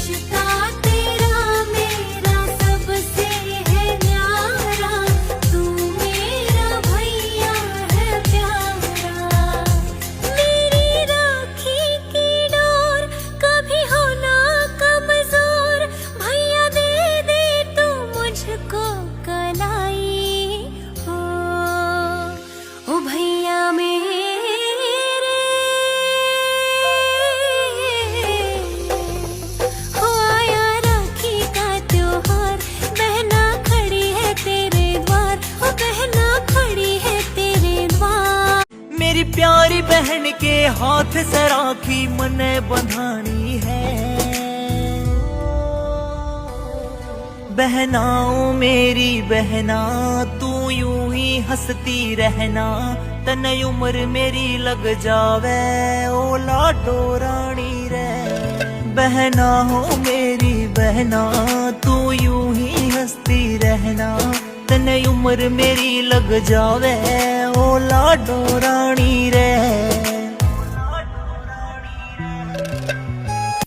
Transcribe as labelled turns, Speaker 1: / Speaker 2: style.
Speaker 1: रिश्ता तेरा मेरा सबसे है न्यारा, तू मेरा भैया है प्यारा। मेरी राखी की डोर कभी होना कमजोर, भैया दे दे तू मुझको कलाई हो। ओ भैया मेरे हो आया राखी का त्योहार, बहना खड़ी है तेरे द्वार, ओ बहना खड़ी है तेरे द्वार।
Speaker 2: मेरी प्यारी बहन के हाथ से राखी मने बंधानी है। बहनाओं मेरी बहना तू यूं ही हंसती रहना, तने उम्र मेरी लग जावे ओ लाडो रानी रे। बहना हो मेरी बहना तू यूं ही हंसती रहना, तने उम्र मेरी लग जावे ओ लाडो रानी रे।